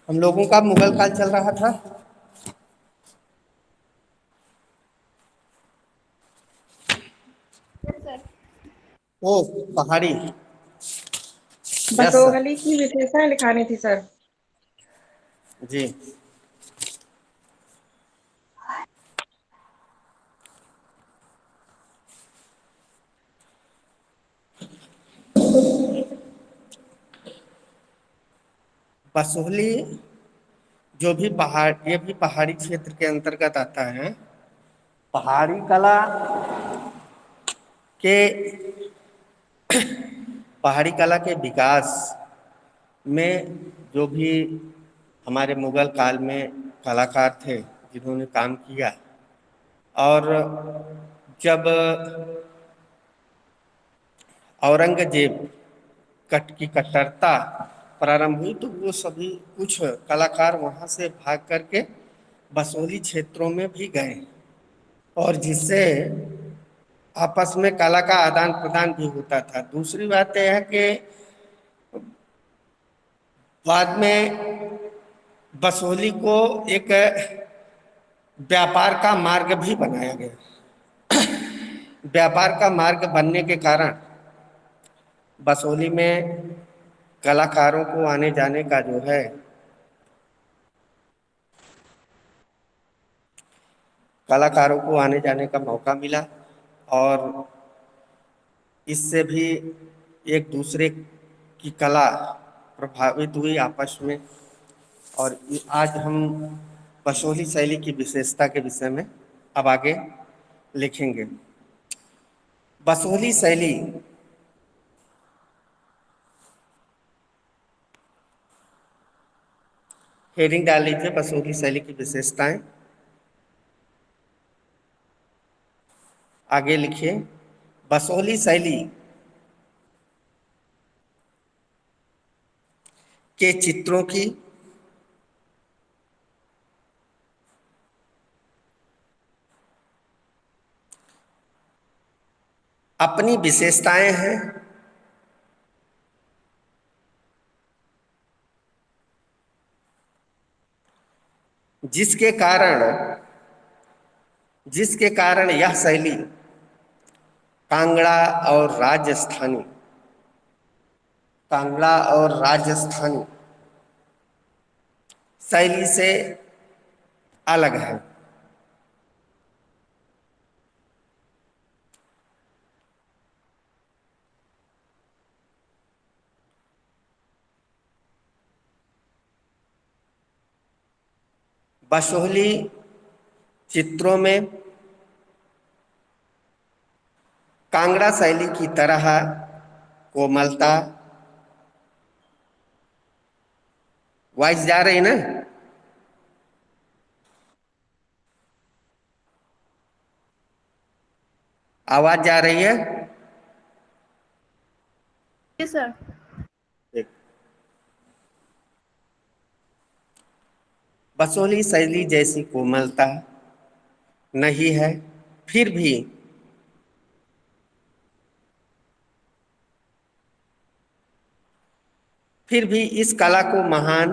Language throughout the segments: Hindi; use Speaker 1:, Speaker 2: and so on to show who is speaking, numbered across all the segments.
Speaker 1: हम लोगों का मुगल काल चल रहा था।
Speaker 2: सर।
Speaker 1: ओ पहाड़ी। Yes sir.
Speaker 2: बसोहली की विशेषताएं लिखानी थी सर।
Speaker 1: जी। बसोहली जो भी पहाड़, ये भी पहाड़ी क्षेत्र के अंतर्गत आता है। पहाड़ी कला के पहाड़ी कला के विकास में जो भी हमारे मुगल काल में कलाकार थे जिन्होंने काम किया, और जब औरंगजेब की कट्टरता प्रारंभ हुई तो वो सभी कुछ कलाकार वहां से भाग करके बसोहली क्षेत्रों में भी गए, और जिससे आपस में कला का आदान प्रदान भी होता था। दूसरी बात यह है कि बाद में बसोहली को एक व्यापार का मार्ग भी बनाया गया। व्यापार का मार्ग बनने के कारण बसोहली में कलाकारों को आने जाने का जो है, कलाकारों को आने जाने का मौका मिला, और इससे भी एक दूसरे की कला प्रभावित हुई आपस में। और आज हम बसोहली शैली की विशेषता के विषय में अब आगे लिखेंगे। बसोहली शैली हेडिंग डाल लीजिए, बसोहली शैली की विशेषताएं। आगे लिखिए, बसोहली शैली के चित्रों की अपनी विशेषताएं हैं, जिसके कारण जिसके कारण यह शैली कांगड़ा और राजस्थानी कांगड़ा और राजस्थानी शैली से अलग है। बसोहली चित्रों में कांगड़ा शैली की तरह कोमलता, वॉइस जा रही ना, आवाज जा रही है।
Speaker 2: जी सर।
Speaker 1: एक बसोहली शैली जैसी कोमलता नहीं है, फिर भी इस कला को महान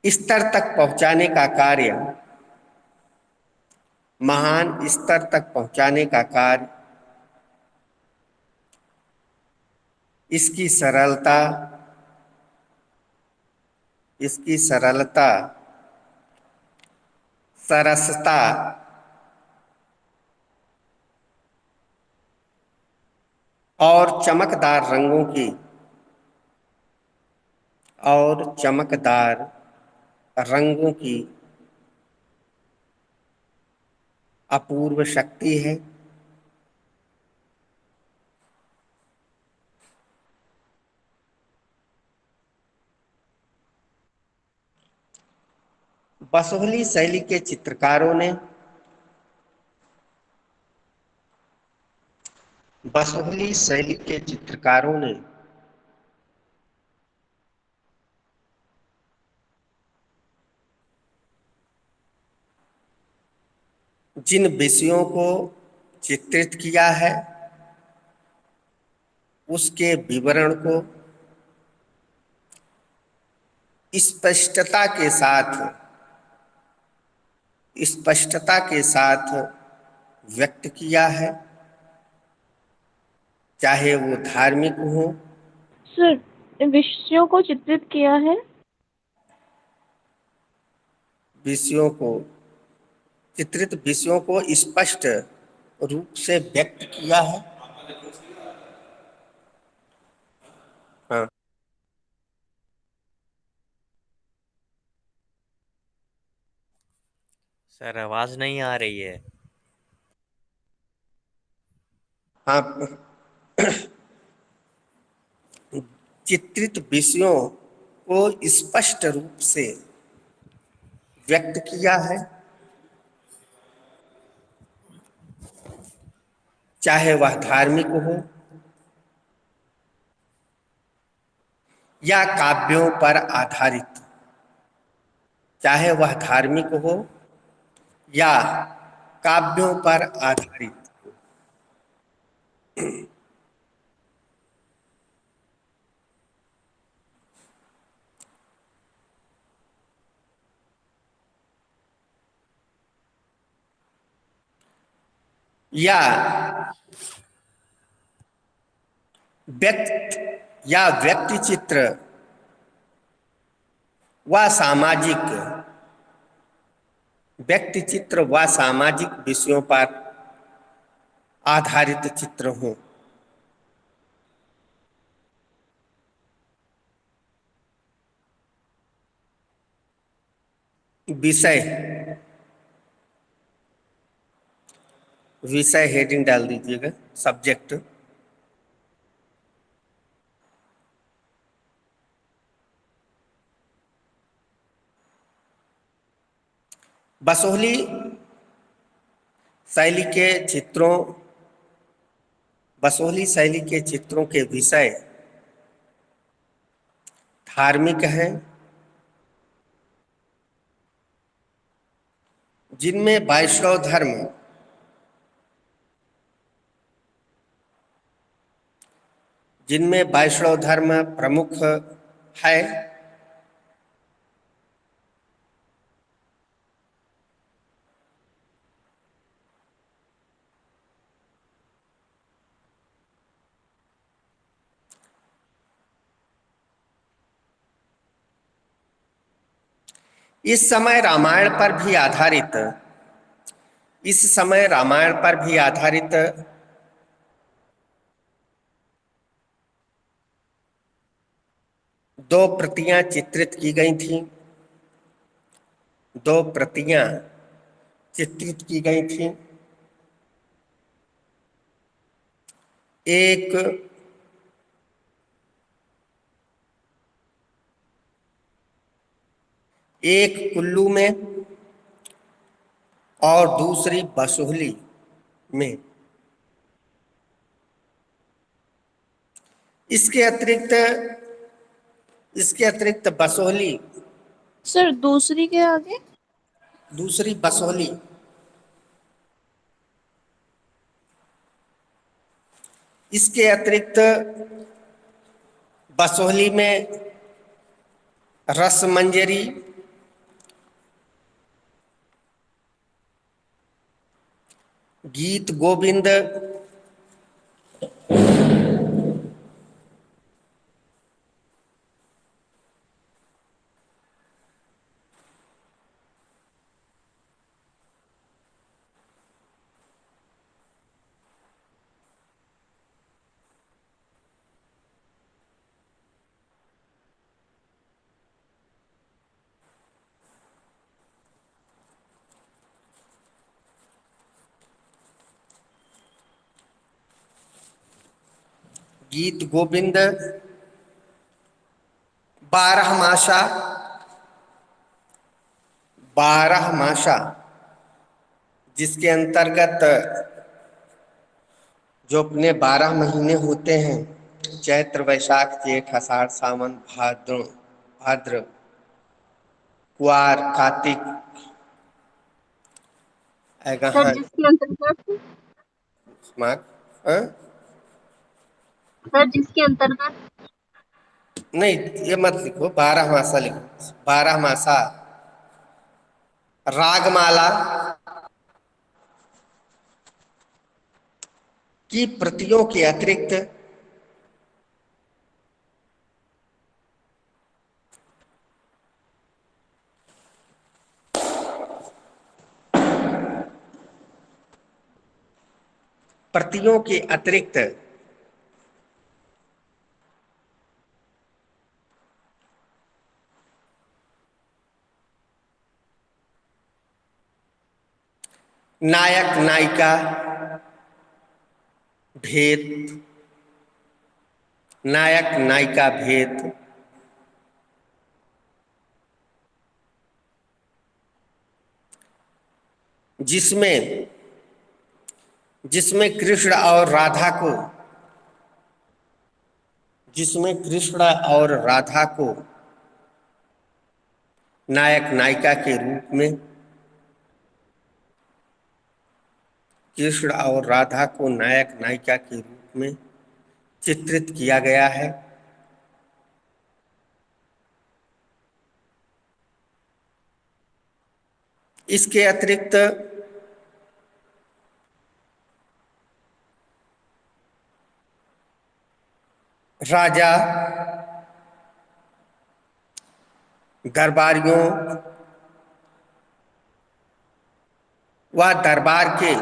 Speaker 1: स्तर तक पहुंचाने का कार्य महान स्तर तक पहुंचाने का कार्य इसकी सरलता इसकी सरलता, सरसता और चमकदार रंगों की अपूर्व शक्ति है। बसोहली शैली के चित्रकारों ने बसोहली शैली के चित्रकारों ने जिन विषयों को चित्रित किया है उसके विवरण को स्पष्टता के साथ स्पष्टता के साथ व्यक्त किया है, चाहे वो धार्मिक हो
Speaker 3: सर विषयों को चित्रित किया है।
Speaker 1: विषयों को चित्रित विषयों को स्पष्ट रूप से व्यक्त किया है। हाँ
Speaker 4: सर आवाज नहीं आ रही है।
Speaker 1: हाँ, चित्रित विषयों को स्पष्ट रूप से व्यक्त किया है, चाहे वह धार्मिक हो या काव्यों पर आधारित, चाहे वह धार्मिक हो या काव्यों पर आधारित। या व्यक्ति चित्र व सामाजिक व्यक्ति चित्र व सामाजिक विषयों पर आधारित चित्र हों। विषय विषय हेडिंग डाल दीजिएगा, सब्जेक्ट। बसोहली शैली के चित्रों बसोहली शैली के चित्रों के विषय धार्मिक हैं, जिनमें वैष्णव धर्म प्रमुख है। इस समय रामायण पर भी आधारित दो प्रतियां चित्रित की गई थीं। एक कुल्लू में और दूसरी बसोहली में। इसके अतिरिक्त बसोहली
Speaker 3: सर दूसरी के आगे
Speaker 1: दूसरी बसोहली इसके अतिरिक्त बसोहली में रसमंजरी, गीत गोविंद, गीत गोविंद, बारह मासा जिसके अंतर्गत जो अपने 12 महीने होते हैं, चैत्र वैशाख जेठ आषाढ़ सावन भाद्र कुआर कार्तिक
Speaker 3: सर जिसके अंतर्गत
Speaker 1: माघ, हाँ?
Speaker 3: सर जिसके अंतर्गत
Speaker 1: नहीं, ये मत लिखो, 12 मासा लिखो। 12 मासा रागमाला की प्रतियों के अतिरिक्त प्रतियों के अतिरिक्त नायक नायिका भेद, नायक नायिका भेद, जिसमें जिसमें कृष्ण और राधा को जिसमें कृष्ण और राधा को नायक नायिका के रूप में, कृष्ण और राधा को नायक नायिका के रूप में चित्रित किया गया है। इसके अतिरिक्त राजा दरबारियों व दरबार के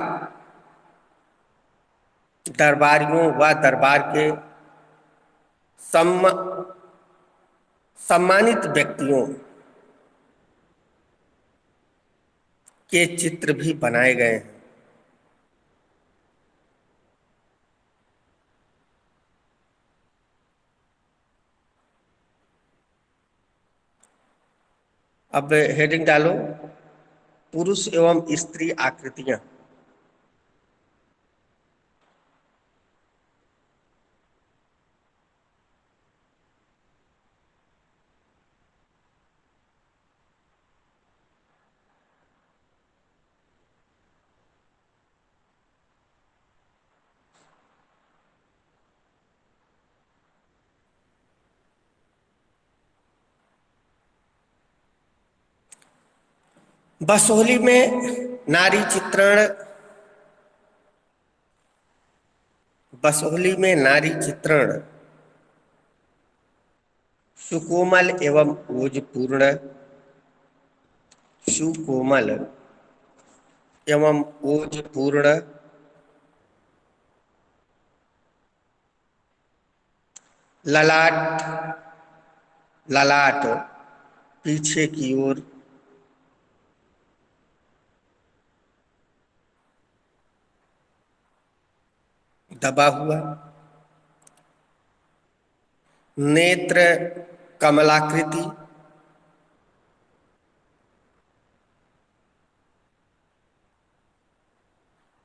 Speaker 1: सम्मानित व्यक्तियों के चित्र भी बनाए गए हैं। अब हेडिंग डालो, पुरुष एवं स्त्री आकृतियां। बसोहली में नारी चित्रण, बसोहली में नारी चित्रण सुकोमल एवं ओजपूर्ण, सुकोमल एवं ओजपूर्ण, ललाट ललाट पीछे की ओर, दबा हुआ, नेत्र कमलाकृति,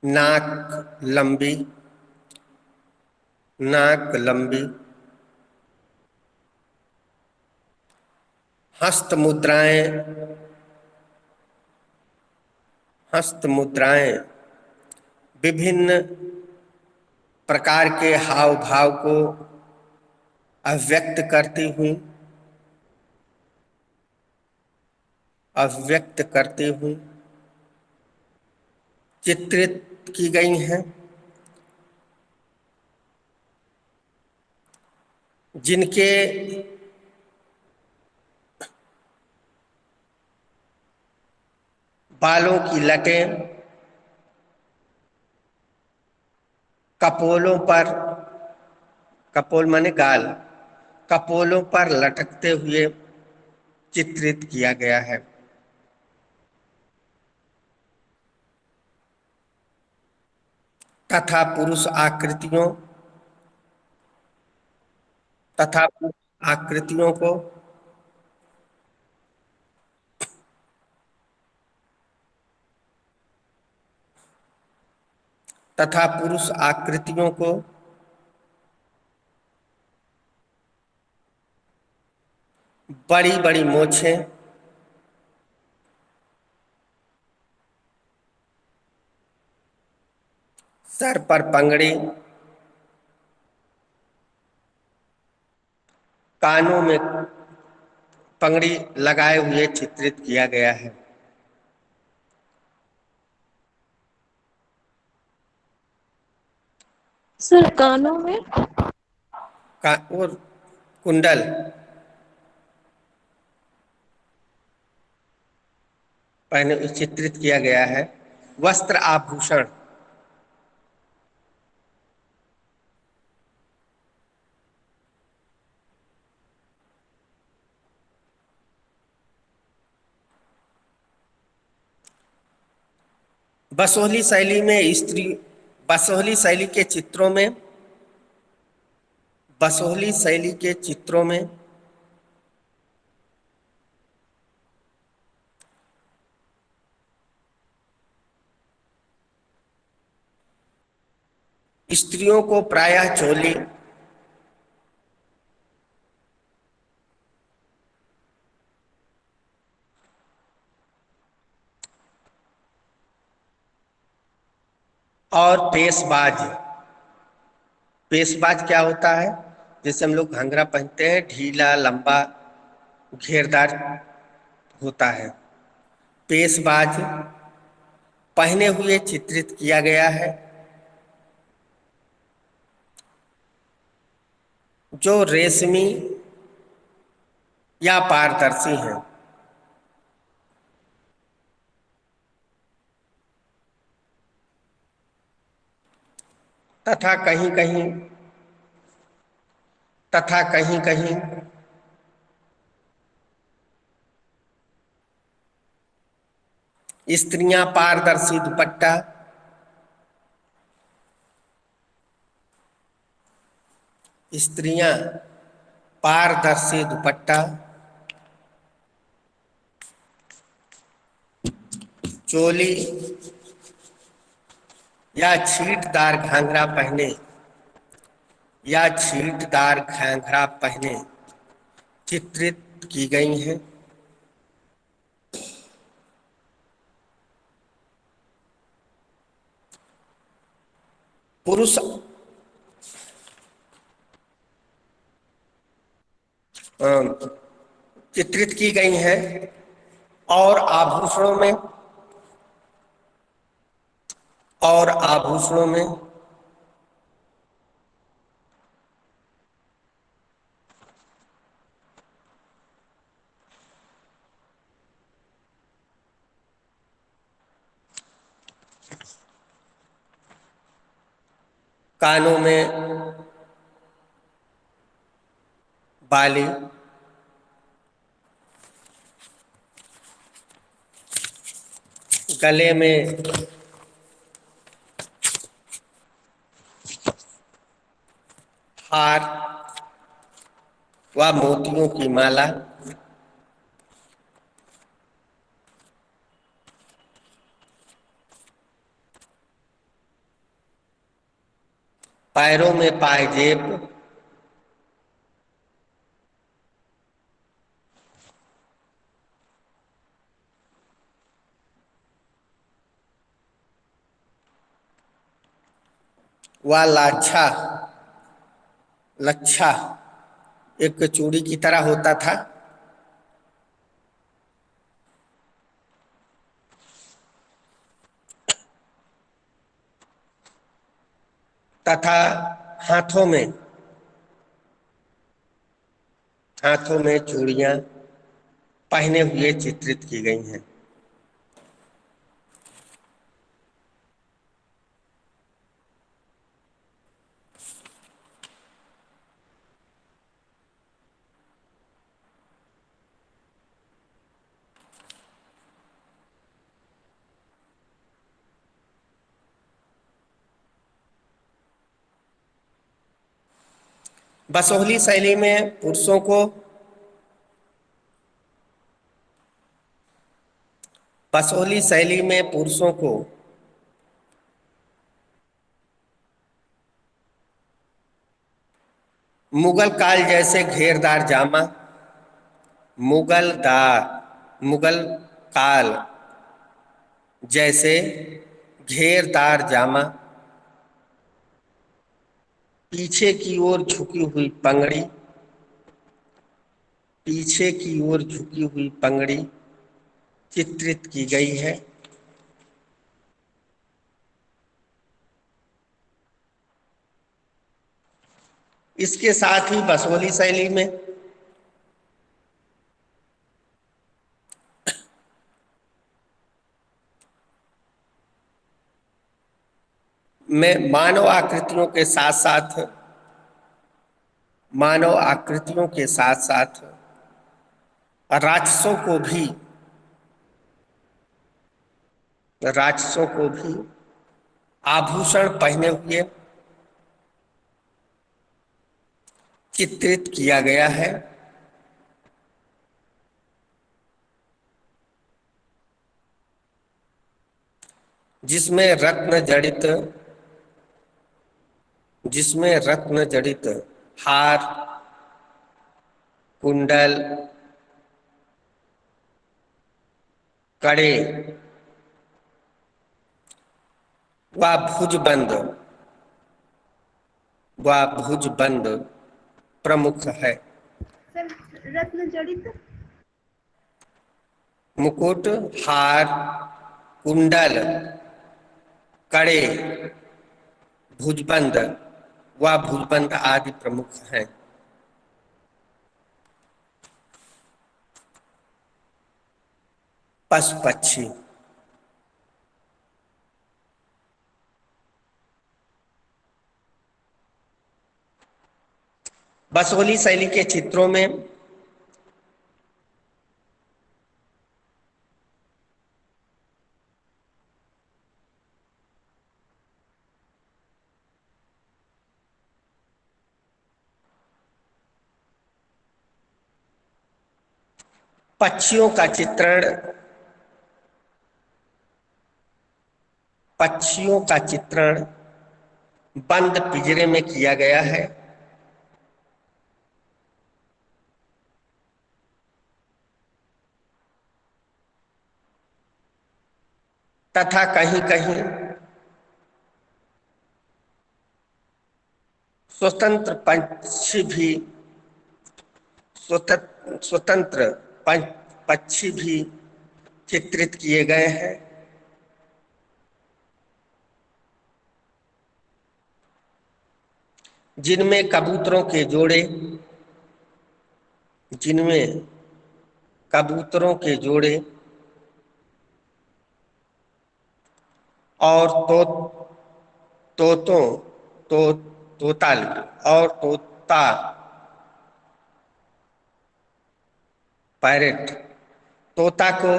Speaker 1: नाक लंबी, नाक लंबी, हस्त मुद्राएं, हस्त मुद्राएं विभिन्न प्रकार के हाव भाव को अभिव्यक्त करती हुई चित्रित की गई हैं, जिनके बालों की लटें कपोलों पर, कपोल माने गाल, कपोलों पर लटकते हुए चित्रित किया गया है। तथा पुरुष आकृतियों को तथा पुरुष आकृतियों को बड़ी बड़ी मोछें, सर पर पगड़ी, कानों में पगड़ी लगाए हुए चित्रित किया गया है।
Speaker 3: सर कानों में
Speaker 1: और कुंडल पहने चित्रित किया गया है। वस्त्र आभूषण बसोहली शैली में स्त्री बसोहली शैली के चित्रों में बसोहली शैली के चित्रों में स्त्रियों को प्रायः चोली और पेशबाज। पेशबाज क्या होता है? जैसे हम लोग घंघरा पहनते हैं, ढीला लंबा घेरदार होता है। पेशबाज पहने हुए चित्रित किया गया है, जो रेशमी या पारदर्शी हैं। तथा कहीं कहीं तथा कहीं कहीं स्त्रियां पारदर्शी दुपट्टा स्त्रियां पारदर्शी दुपट्टा, चोली या छींटदार घाघरा पहने चित्रित की गई हैं। पुरुष चित्रित की गई हैं और आभूषणों में कानों में बाली, गले में हार व मोतियों की माला, पैरों में पायजेब, व लच्छा एक चूड़ी की तरह होता था, तथा हाथों में चूड़ियां पहने हुए चित्रित की गई हैं। बसोहली शैली में पुरुषों को मुगल काल जैसे घेरदार जामा, मुगल काल जैसे घेरदार जामा, पीछे की ओर झुकी हुई पगड़ी पीछे की ओर झुकी हुई पंगड़ी चित्रित की गई है। इसके साथ ही बसोहली शैली में मानव आकृतियों के साथ साथ राक्षसों को भी आभूषण पहने हुए चित्रित किया गया है। जिसमें रत्न जड़ित हार, कुंडल, कड़े व भुजबंद प्रमुख है।
Speaker 2: सर, रत्न जड़ित
Speaker 1: मुकुट, हार, कुंडल, कड़े, भुजबंद आदि प्रमुख हैं। पशु पक्षी बसोहली शैली के चित्रों में पक्षियों का चित्रण बंद पिंजरे में किया गया है तथा कहीं कहीं स्वतंत्र पक्षी भी चित्रित किए गए हैं। जिनमें कबूतरों के जोड़े और तोतों तो तोता पैरेट तोता को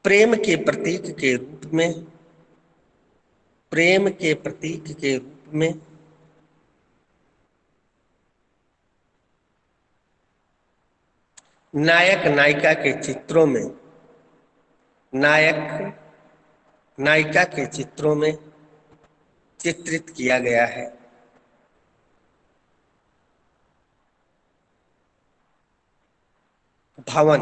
Speaker 1: प्रेम के प्रतीक के रूप में नायक नायिका के चित्रों में चित्रित किया गया है। भवन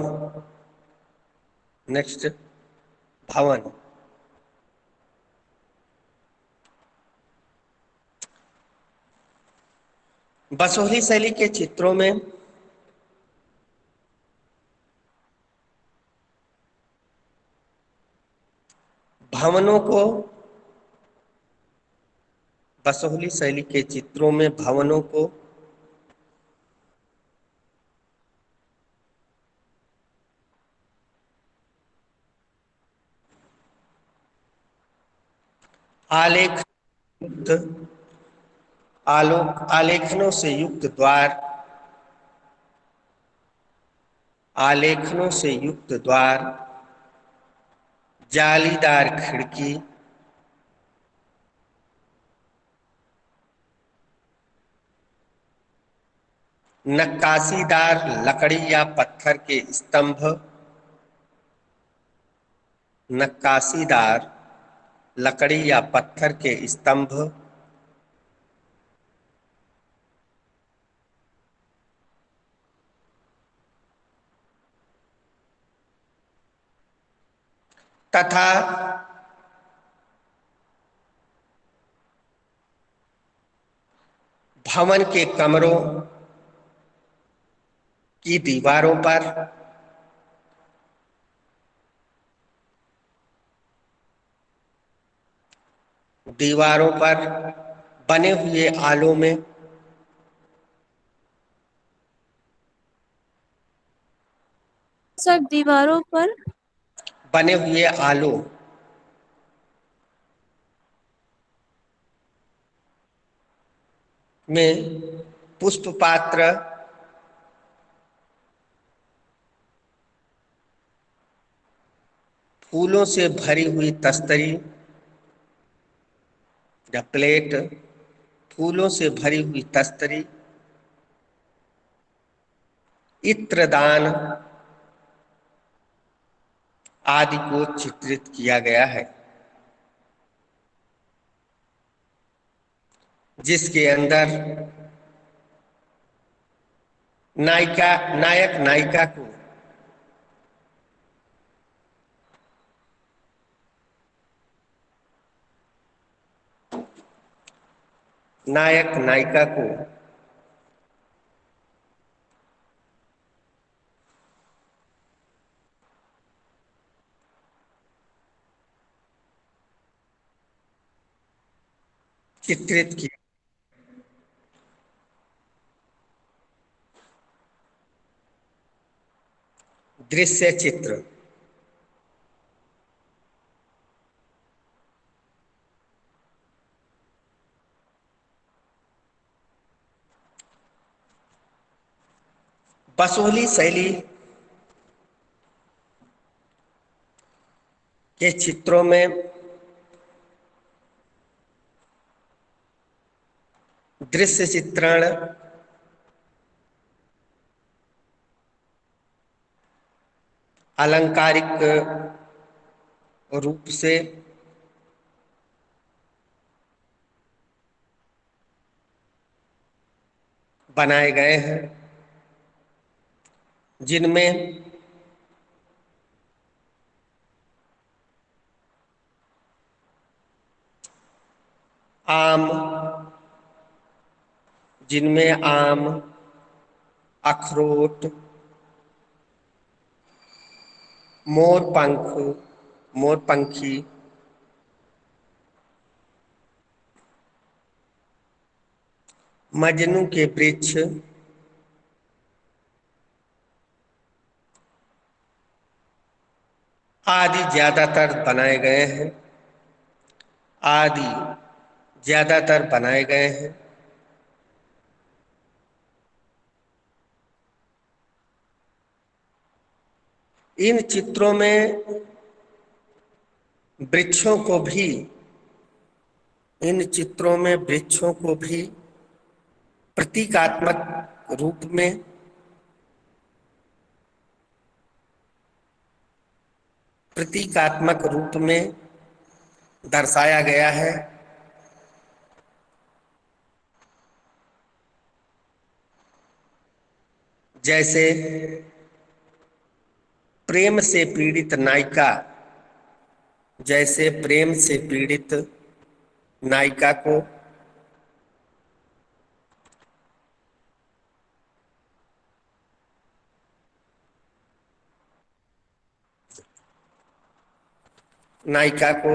Speaker 1: बसोहली शैली के चित्रों में भवनों को आलेखनों से युक्त द्वार, जालीदार खिड़की, नक्काशीदार लकड़ी या पत्थर के स्तंभ तथा भवन के कमरों की दीवारों पर बने हुए आलों में
Speaker 3: सर दीवारों पर
Speaker 1: बने हुए आलों में पुष्प पात्र फूलों से भरी हुई तस्तरी या प्लेट, फूलों से भरी हुई तस्तरी, इत्रदान आदि को चित्रित किया गया है, जिसके अंदर नायक नायिका को नायक नायिका को चित्रित किया। दृश्य चित्र बसोहली शैली के चित्रों में दृश्य चित्रण अलंकारिक रूप से बनाए गए हैं, जिनमें आम जिनमें आम, अखरोट, मोरपंखी, मजनू के वृक्ष आदि ज्यादातर बनाए गए हैं। इन चित्रों में वृक्षों को भी इन चित्रों में वृक्षों को भी प्रतीकात्मक रूप में प्रतीकात्मक रूप में दर्शाया गया है, जैसे प्रेम से पीड़ित नायिका जैसे प्रेम से पीड़ित नायिका को नायिका को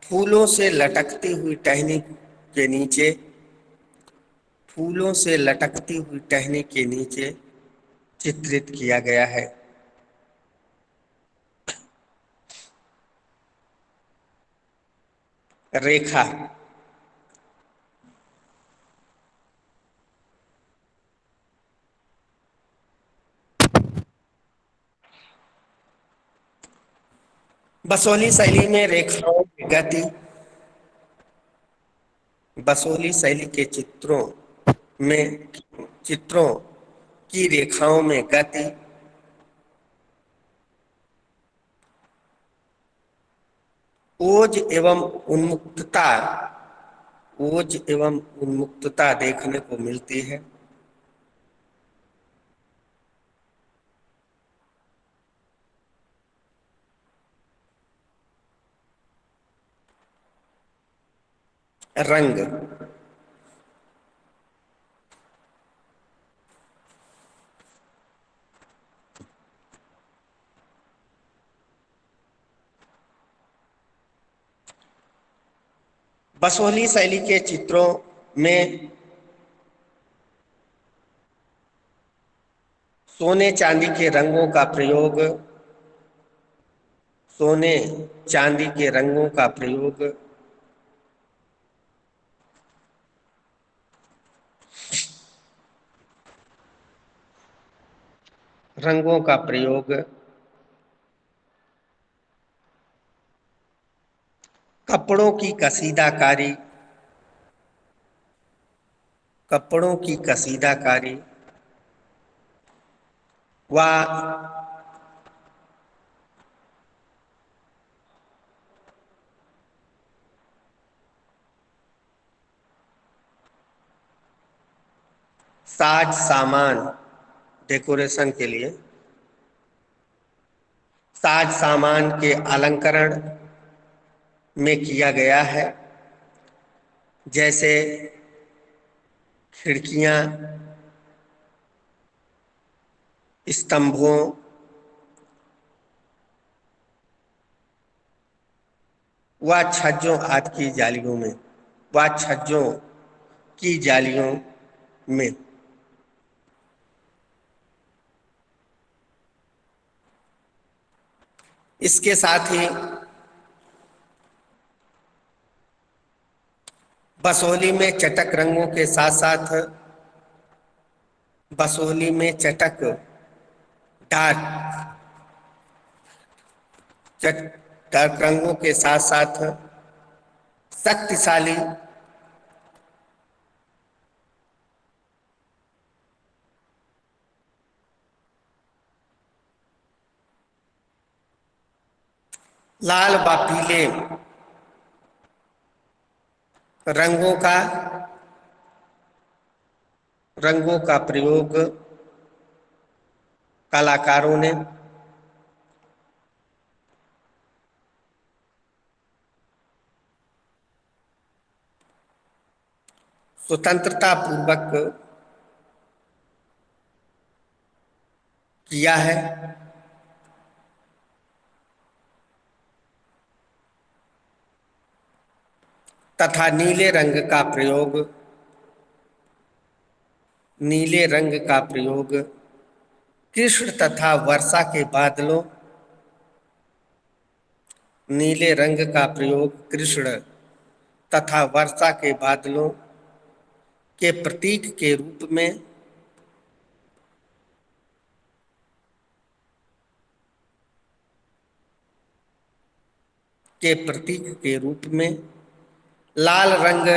Speaker 1: फूलों से लटकती हुई टहनी के नीचे फूलों से लटकती हुई टहनी के नीचे चित्रित किया गया है। रेखा बसोहली शैली में रेखाओं की गति बसोहली शैली के चित्रों की रेखाओं में गति, ओज एवं उन्मुक्तता देखने को मिलती है। रंग बसोहली शैली के चित्रों में सोने चांदी के रंगों का प्रयोग, सोने चांदी के रंगों का प्रयोग रंगों का प्रयोग, कपड़ों की कसीदाकारी, कपड़ों की कसीदाकारी व साज सामान, डेकोरेशन के लिए साज सामान के अलंकरण में किया गया है, जैसे खिड़कियां, स्तंभों व छज्जों आदि की जालियों में, व छज्जों की जालियों में। इसके साथ ही बसोहली में चटक रंगों के साथ साथ बसोहली में चटक डार्क डार्क रंगों के साथ साथ शक्तिशाली लाल व पीले रंगों का प्रयोग कलाकारों ने स्वतंत्रता पूर्वक किया है, तथा नीले रंग का प्रयोग कृष्ण तथा वर्षा के बादलों, नीले रंग का प्रयोग कृष्ण तथा वर्षा के बादलों के प्रतीक के रूप में लाल रंग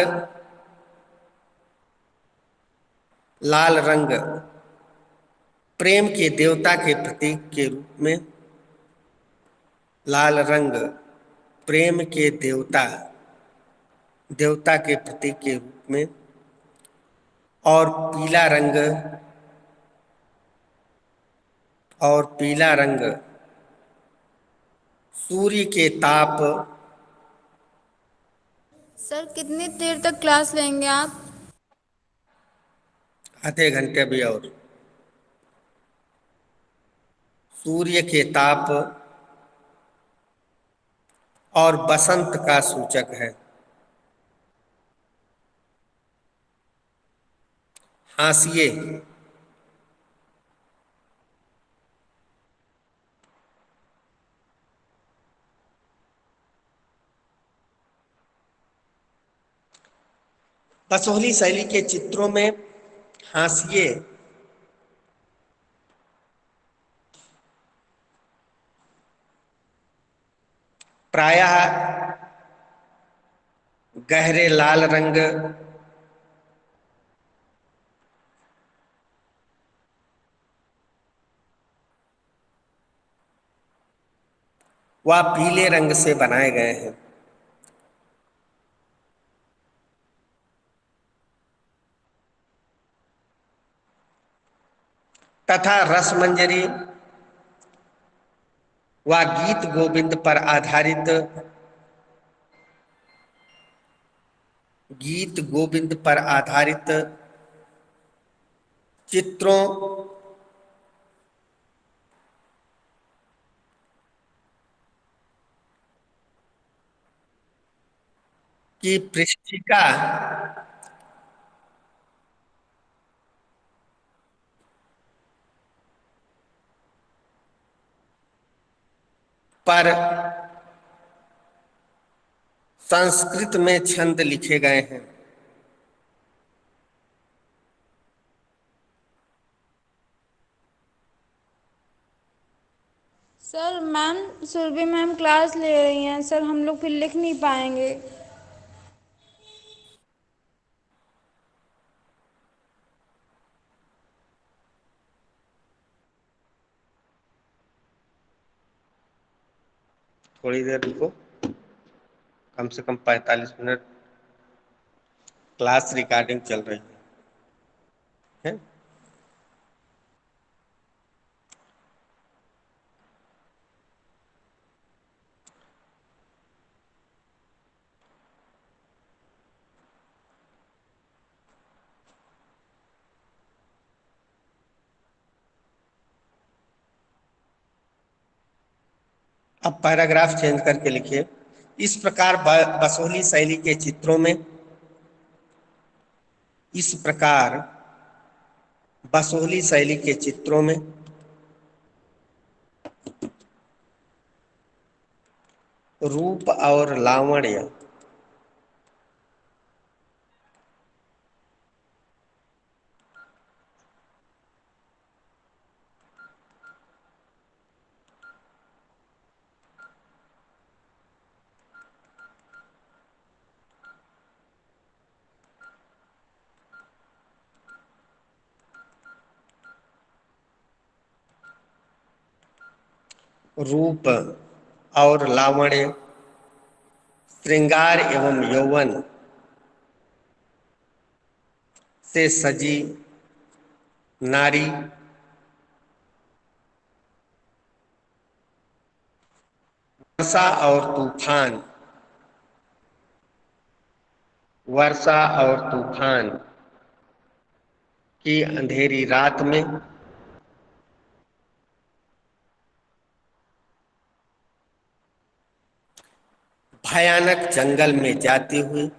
Speaker 1: प्रेम के देवता के प्रतीक के रूप में, लाल रंग प्रेम के देवता के प्रतीक के रूप में, और पीला रंग सूर्य के ताप।
Speaker 5: सर कितनी देर तक क्लास लेंगे आप?
Speaker 1: आधे घंटे भी और। सूर्य के ताप और बसंत का सूचक है। हाशिए बसोहली शैली के चित्रों में हाशिए प्रायः गहरे लाल रंग व पीले रंग से बनाए गए हैं, तथा रसमंजरी व गीत गोविंद पर आधारित चित्रों की पृष्ठिका पर संस्कृत में छंद लिखे गए हैं।
Speaker 5: Sir ma'am, Surabhi ma'am class ले रही हैं सर, हम लोग फिर लिख नहीं पाएंगे।
Speaker 1: थोड़ी देर रुको, कम से कम 45 मिनट क्लास रिकॉर्डिंग चल रही है। अब पैराग्राफ चेंज करके लिखिए। इस प्रकार बसोहली शैली के चित्रों में इस प्रकार बसोहली शैली के चित्रों में रूप और लावण्य रूप और लावण्य, श्रृंगार एवं यौवन से सजी नारी और तूफान वर्षा और तूफान की अंधेरी रात में भयानक जंगल में जाती हुई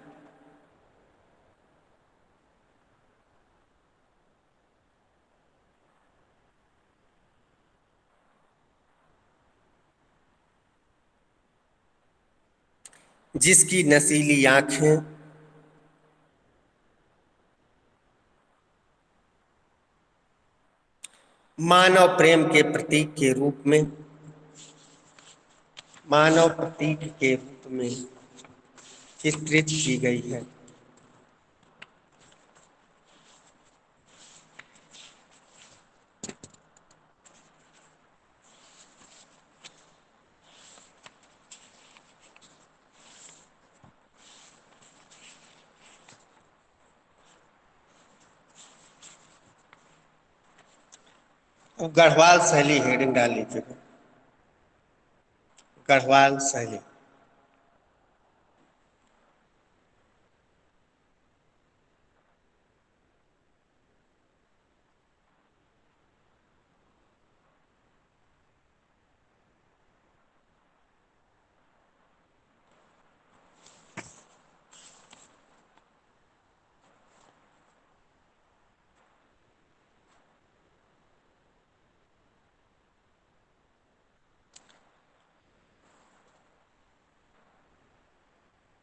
Speaker 1: जिसकी नशीली आंखें मानव प्रेम के प्रतीक के रूप में मानव प्रतीक के रूप में चित्रित की गई है। गढ़वाल शैली हेडिंग डाल लीजिएगा, गढ़वाल शैली।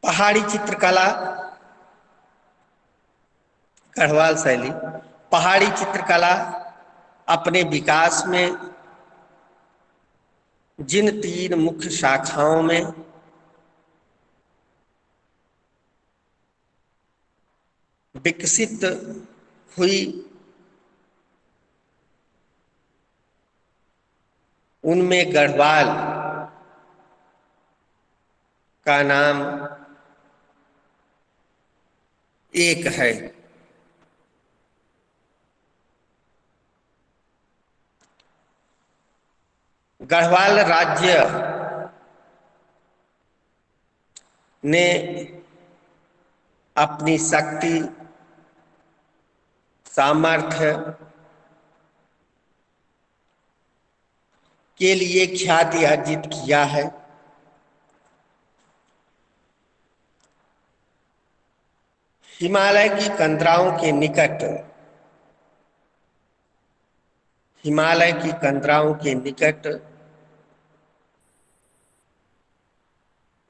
Speaker 1: पहाड़ी चित्रकला, गढ़वाल शैली। पहाड़ी चित्रकला अपने विकास में जिन 3 मुख्य शाखाओं में विकसित हुई, उनमें गढ़वाल का नाम एक है। गढ़वाल राज्य ने अपनी शक्ति, सामर्थ्य के लिए ख्याति अर्जित किया है। हिमालय की कंदराओं के निकट, हिमालय की कंदराओं के निकट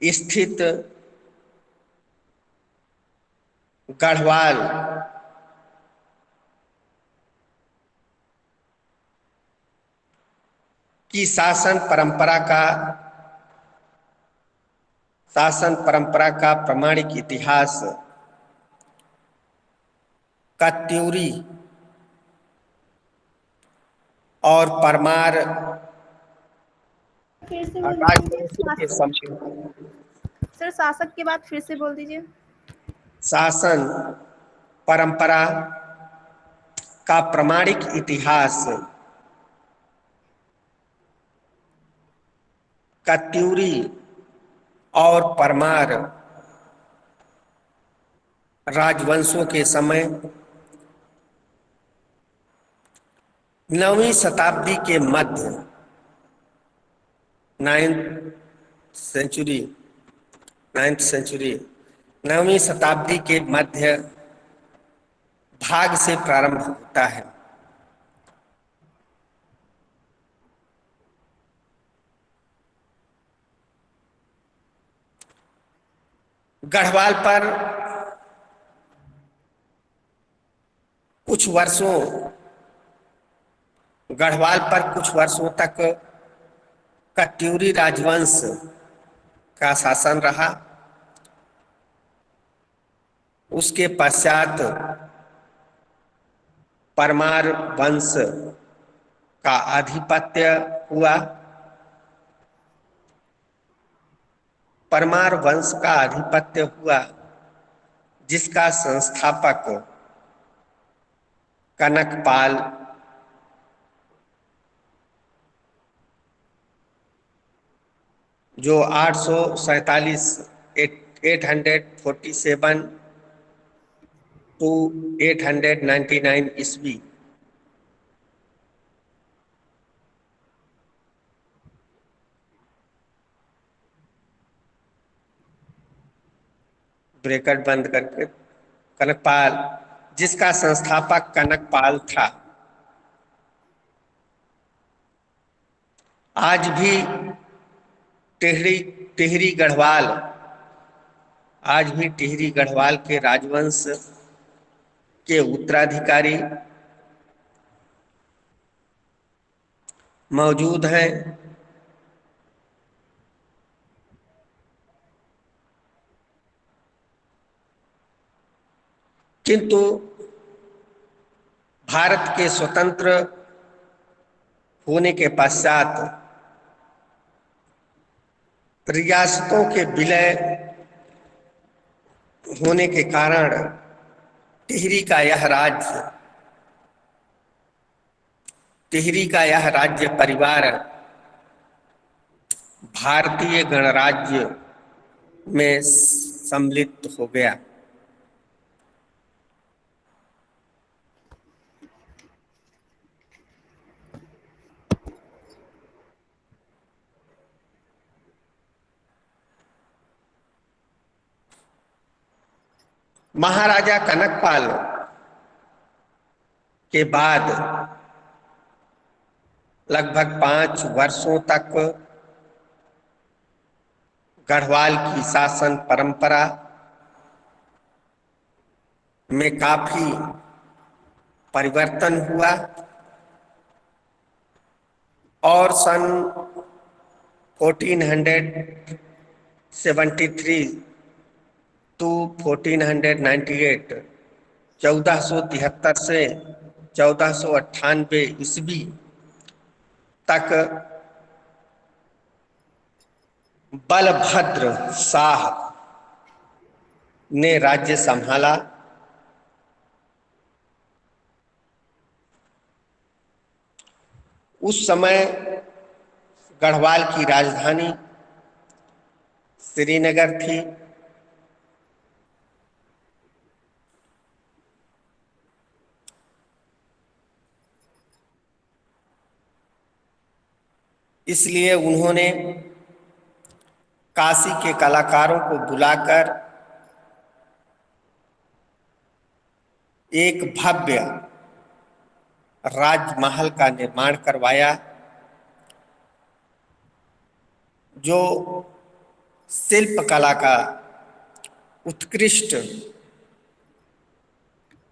Speaker 1: स्थित गढ़वाल की शासन परंपरा का प्रामाणिक इतिहास का त्यूरी और परमार
Speaker 2: फिर से बोल दीजिए
Speaker 1: राजवंशों के
Speaker 2: शासक।
Speaker 1: समय
Speaker 2: सर शासक के बाद फिर से बोल दीजिए।
Speaker 1: शासन परंपरा का प्रामाणिक इतिहास का त्यूरी और परमार राजवंशों के समय 9वीं शताब्दी के मध्य, 9th सेंचुरी 9वीं शताब्दी के मध्य भाग से प्रारंभ होता है। गढ़वाल पर कुछ वर्षों तक कत्यूरी राजवंश का शासन रहा। उसके पश्चात परमार वंश का आधिपत्य हुआ। परमार वंश का आधिपत्य हुआ जिसका संस्थापक कनकपाल जो 847 टू 899 ईस्वी ब्रैकेट बंद करके कनकपाल, जिसका संस्थापक कनकपाल था। आज भी टिहरी गढ़वाल के राजवंश के उत्तराधिकारी मौजूद हैं। किंतु भारत के स्वतंत्र होने के पश्चात रियासतों के विलय होने के कारण टिहरी का यह राज्य परिवार भारतीय गणराज्य में सम्मिलित हो गया। महाराजा कनकपाल के बाद लगभग 5 वर्षों तक गढ़वाल की शासन परंपरा में काफी परिवर्तन हुआ और सन 1473 टू 1498 1473 से 1498 ईस्वी तक बलभद्र शाह ने राज्य संभाला। उस समय गढ़वाल की राजधानी श्रीनगर थी। इसलिए उन्होंने काशी के कलाकारों को बुलाकर एक भव्य राजमहल का निर्माण करवाया, जो शिल्प कला का उत्कृष्ट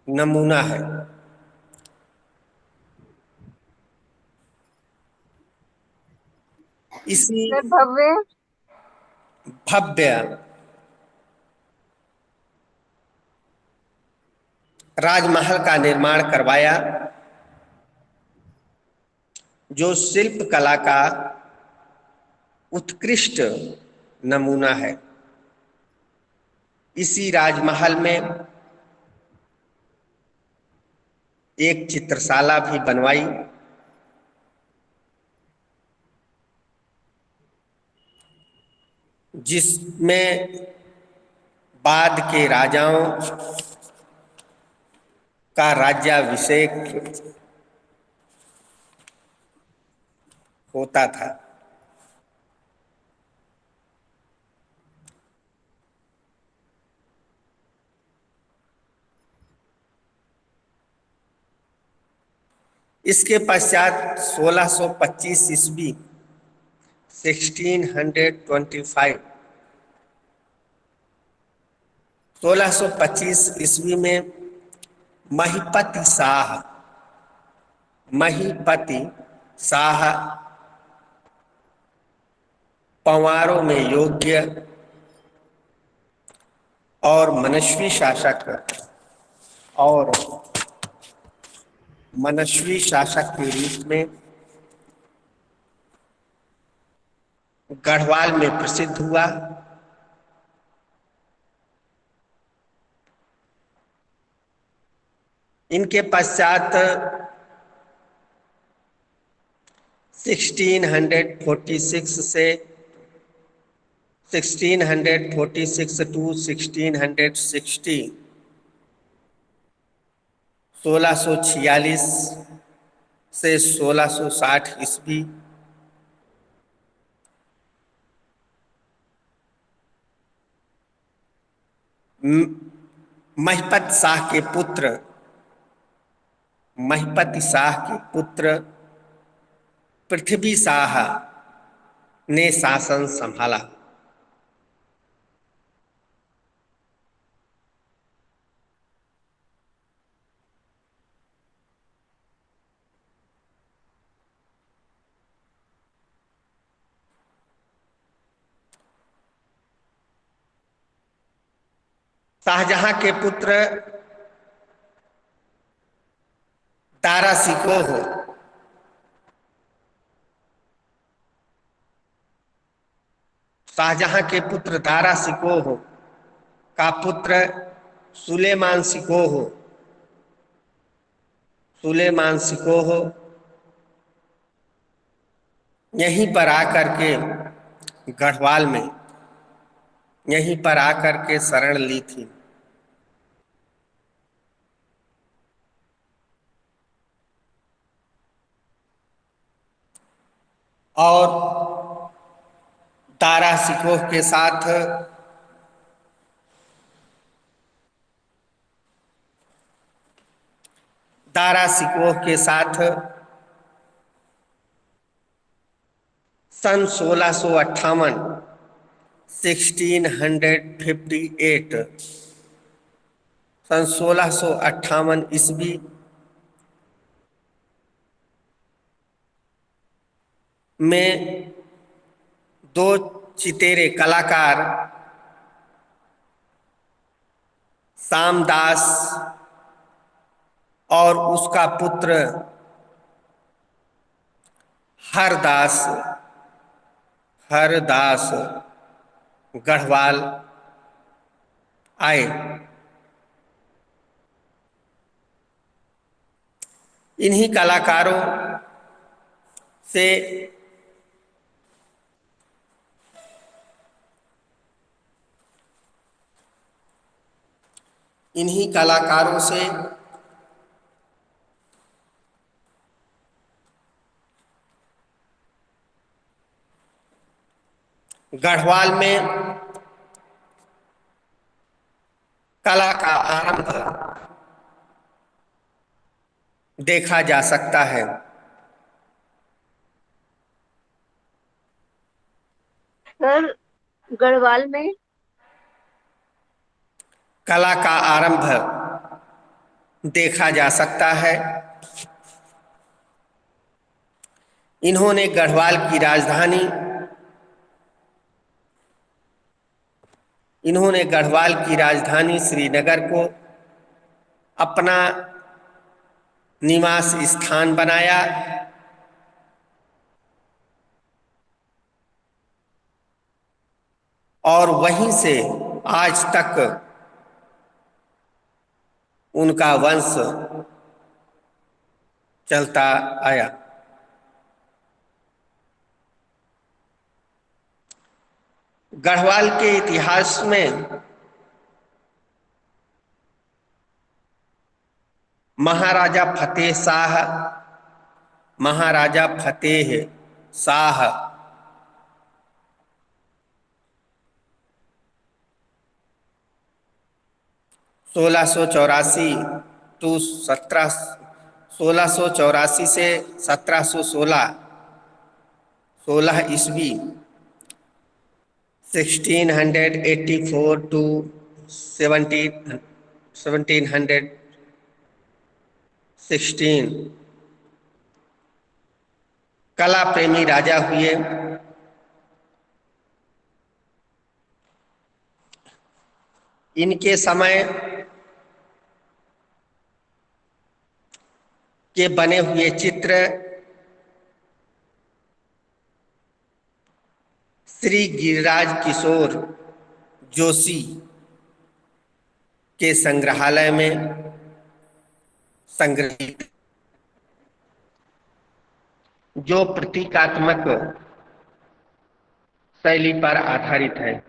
Speaker 1: नमूना है। इसी
Speaker 6: सर भव्य
Speaker 1: भव्य राजमहल का निर्माण करवाया, जो शिल्प कला का उत्कृष्ट नमूना है। इसी राजमहल में एक चित्रशाला भी बनवाई, जिसमें बाद के राजाओं का राज्याभिषेक होता था। इसके पश्चात 1625 ईस्वी 1625 1625 ईस्वी में महीपति शाह पंवारों में योग्य और मनस्वी शासक के रूप में गढ़वाल में प्रसिद्ध हुआ। इनके पश्चात 1646 से 1646 टू 1660 1646 से 1660 ईस्वी महिपति शाह के पुत्र पृथ्वी शाह ने शासन संभाला। शाहजहां के पुत्र दारा शिकोह शाहजहां के पुत्र दारा शिकोह का पुत्र सुलेमान शिकोह यहीं पर आकर के गढ़वाल में यहीं पर आकर के शरण ली थी। और दारा शिकोह के साथ सन 1658 1658 सन 1658 ईस्वी में दो चितेरे कलाकार सामदास और उसका पुत्र हरदास गढ़वाल आए। इन्हीं कलाकारों से गढ़वाल में कला का आरंभ देखा जा सकता है।
Speaker 6: सर गढ़वाल में।
Speaker 1: कला का आरंभ देखा जा सकता है। इन्होंने गढ़वाल की राजधानी श्रीनगर को अपना निवास स्थान बनाया। और वहीं से आज तक उनका वंश चलता आया। गढ़वाल के इतिहास में महाराजा फतेह शाह 1684 से 1716 ईस्वी 1684 टू 1716 कला प्रेमी राजा हुए। इनके समय के बने हुए चित्र श्री गिरिराज किशोर जोशी के संग्रहालय में संग्रहित, जो प्रतीकात्मक शैली पर आधारित है।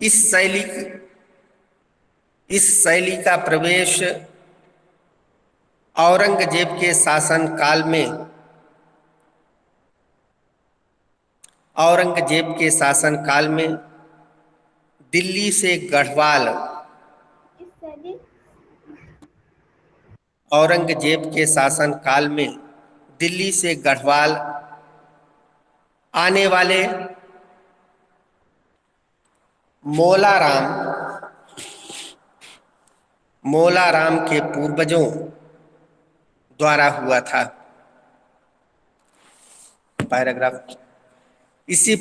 Speaker 1: इस शैली का प्रवेश औरंगजेब के शासन काल में दिल्ली से गढ़वाल आने वाले मोलाराम के पूर्वजों द्वारा हुआ था। पैराग्राफ। इसी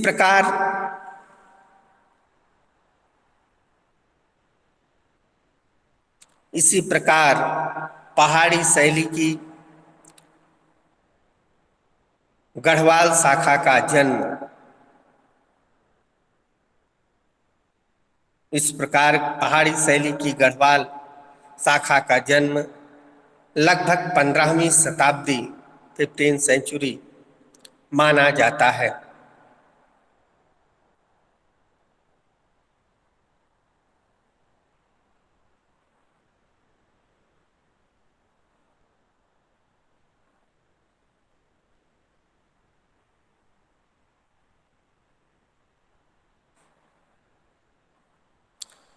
Speaker 1: प्रकार पहाड़ी शैली की गढ़वाल शाखा का जन्म लगभग 15वीं शताब्दी 15th सेंचुरी माना जाता है।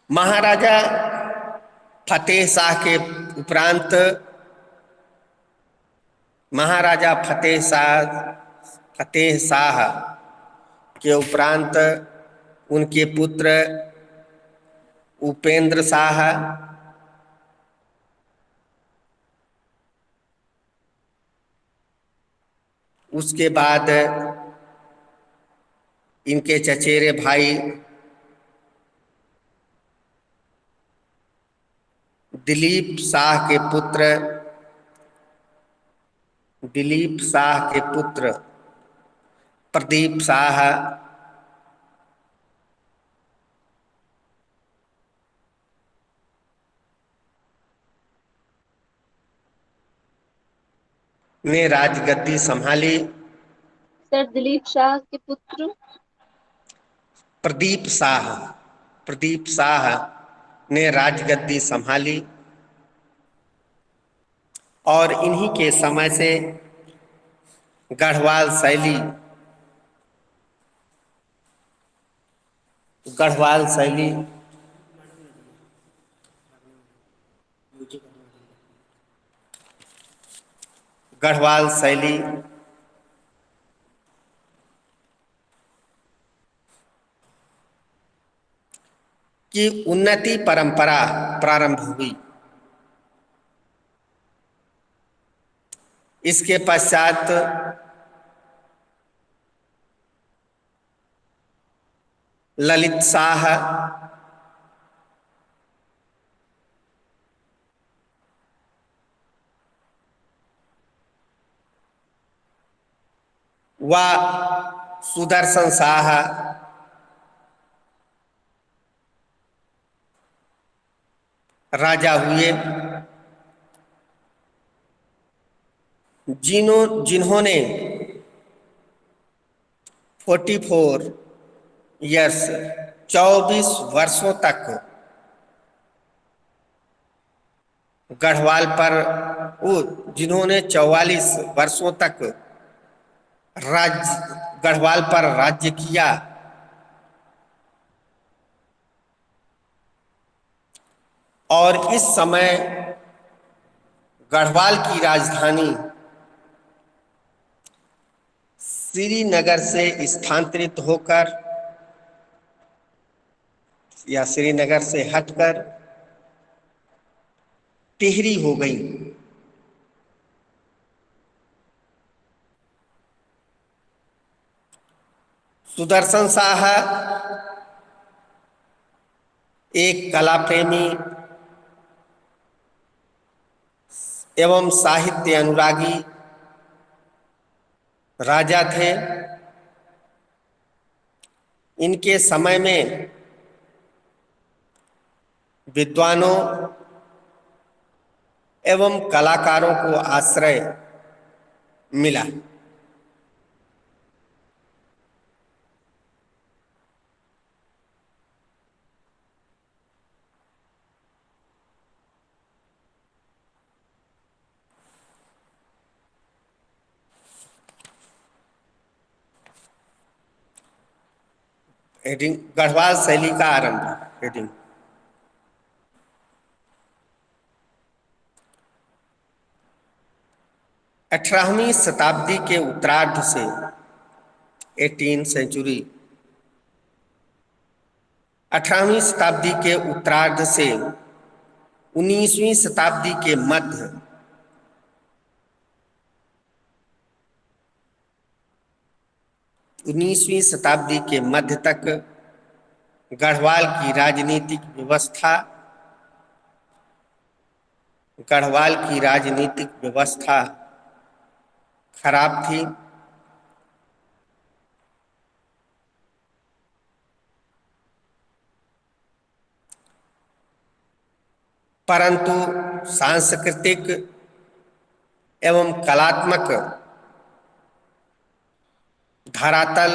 Speaker 1: महाराजा फतेह शाह के उपरांत उनके पुत्र उपेंद्र शाह, उसके बाद इनके चचेरे भाई दिलीप शाह के पुत्र प्रदीप शाह ने राजगद्दी संभाली।
Speaker 6: सर दिलीप शाह के पुत्र
Speaker 1: प्रदीप शाह ने राजगद्दी संभाली और इन्हीं के समय से गढ़वाल शैली, गढ़वाल शैली, गढ़वाल शैली की उन्नति परंपरा प्रारंभ हुई। इसके पश्चात ललित शाह, व सुदर्शन शाह राजा हुए, जिन्होंने 44 ईयर्स 24 वर्षों तक गढ़वाल पर, जिन्होंने 44 वर्षों तक गढ़वाल पर राज्य किया। और इस समय गढ़वाल की राजधानी श्रीनगर से स्थानांतरित होकर या श्रीनगर से हटकर टिहरी हो गई। सुदर्शन शाह एक कला प्रेमी एवं साहित्य अनुरागी राजा थे। इनके समय में विद्वानों एवं कलाकारों को आश्रय मिला। हेडिंग गढ़वाल शैली का आरंभ। हेडिंग 18वीं शताब्दी के उत्तरार्ध से 18th सेंचुरी, 18वीं शताब्दी के उत्तरार्ध से 19वीं शताब्दी के मध्य 19वीं शताब्दी के मध्य तक गढ़वाल की राजनीतिक व्यवस्था खराब थी। परंतु सांस्कृतिक एवं कलात्मक धरातल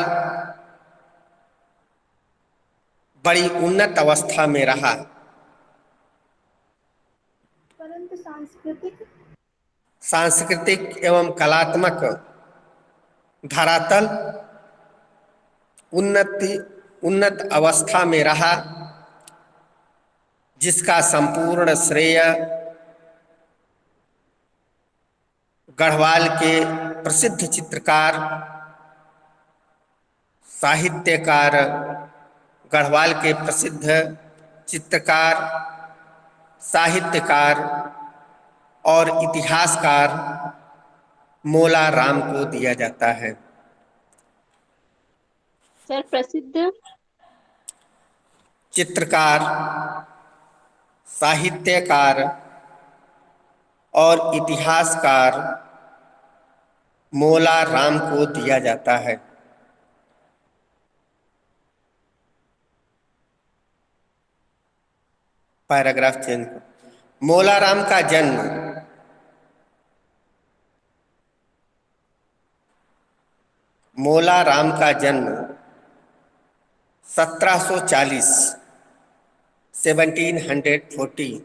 Speaker 1: बड़ी उन्नत अवस्था में रहा।
Speaker 2: परंतु
Speaker 1: सांस्कृतिक एवं कलात्मक धरातल उन्नत अवस्था में रहा, जिसका संपूर्ण श्रेय गढ़वाल के प्रसिद्ध चित्रकार, साहित्यकार, गढ़वाल के प्रसिद्ध चित्रकार, साहित्यकार और इतिहासकार मोला राम को दिया जाता है।
Speaker 6: सर, प्रसिद्ध
Speaker 1: चित्रकार, साहित्यकार और इतिहासकार मोला राम को दिया जाता है। Paragraph change. मोला राम का जन्म मोला राम का जन्म 1740 1740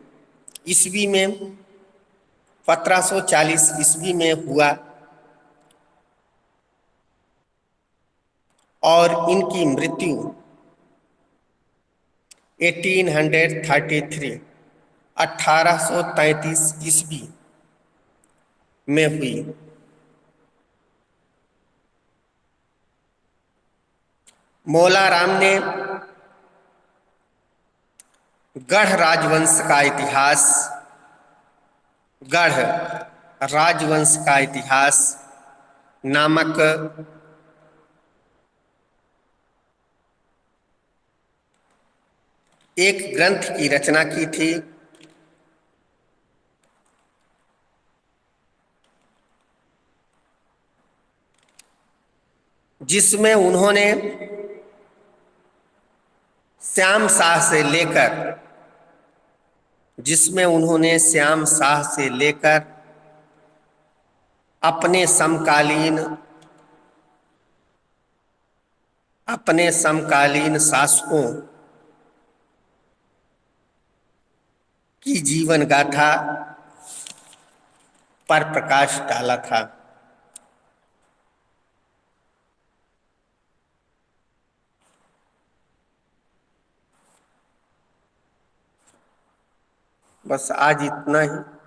Speaker 1: ईस्वी में 1740 ईस्वी में हुआ। और इनकी मृत्यु 1833 1833 ईस्वी में हुई। मौला राम ने गढ़ राजवंश का इतिहास, गढ़ राजवंश का इतिहास नामक एक ग्रंथ की रचना की थी, जिसमें उन्होंने श्याम शाह से लेकर अपने समकालीन शासकों की जीवन गाथा पर प्रकाश डाला था। बस आज इतना ही।